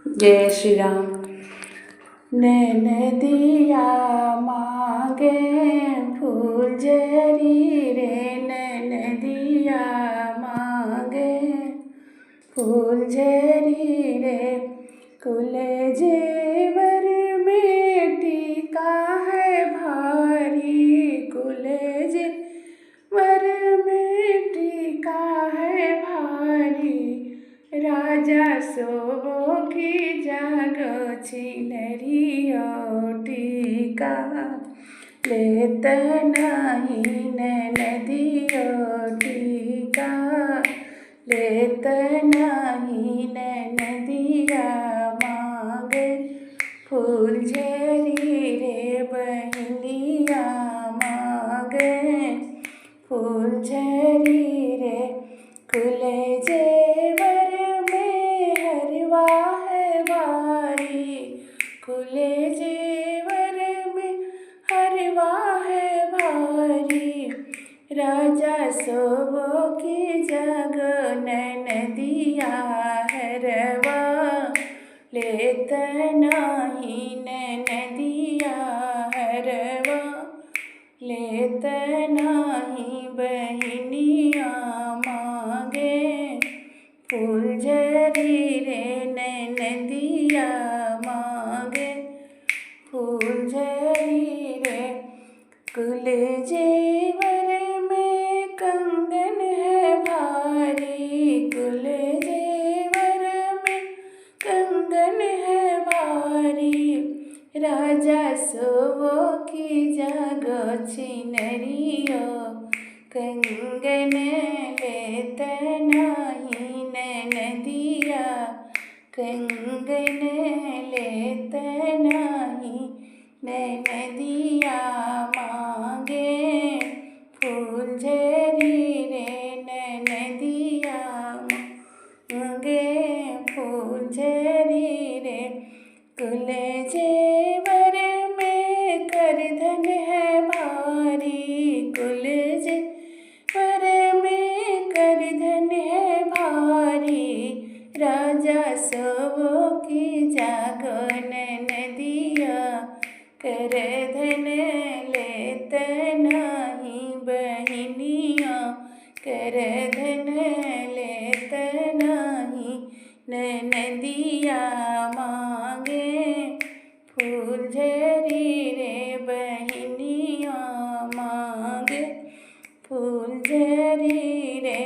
जय श्री राम। नैनदिया मांगे फूलझड़ी रे, नैनदिया मांगे फूलझड़ी रे। कुल जेवर में टीका है भारी, कुल जेवर में टीका है भारी। राजा सोवो की जागो छिनरियो टीका, लेत नहीं नैनदियो टीका, लेत नहीं नैनदिया मांगे फूलझड़ी रे, बहनिया मांगे फूलझड़ी रे। कुल जेवर में हरवा है भारी, कुल जेवर में हरवा है भारी। राजा सोवो की जागो नैनदिया हरवा, लेत नहीं नैनदिया हरवा, लेत नहीं बहनिया मांगे फूलझड़ी रे, नैनदिया मांगे फूलझड़ी रे। कुल जेवर में कंगन है भारी, कुल जेवर में कंगन है भारी। राजा सोवो की जागो छिनरियो कंगन, लेत नहीं नैनदिया कंगन, लेत नहीं नैनदिया मांगे फूलझड़ी रे, नैनदिया मांगे फूलझड़ी रे। कुल जेवर में करधन है भारी, कुल जेवर में करधन है भारी। राजा सोवो की जागो नैनदिया करधन, लेत नहीं बहनिया करधन, लेत नहीं नैनदिया मांगे फूलझड़ी रे, बहनिया मांगे फूलझड़ी रे।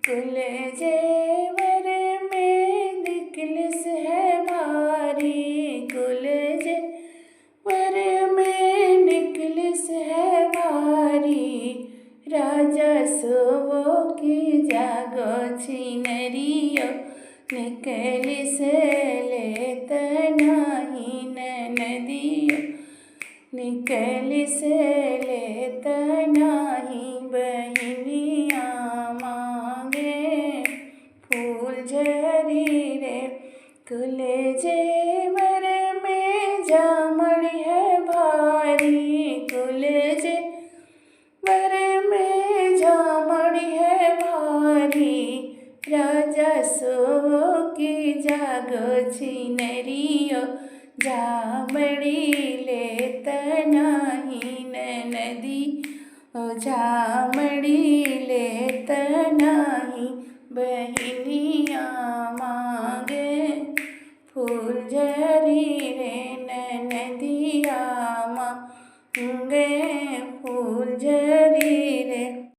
कुल जेवर में निकलस है भारी, कुल जेवर में निकलस है भारी। राजा सोवो की जागो छिनरियो निकलिस, लेत नहीं नैनदियो निकलिस, लेत नहीं बहनिया मांगे फूलझड़ी रे। कुल जेवर में जामड़ी है भारी, कुल जेवर में जामड़ी है भारी। राजा सोवो की जागो छिनरियो जामड़ी, लेत नहीं नैनदी जामड़ी, लेत नहीं बहनिया मांगे फूलझड़ी रे, नैनदिया मांगे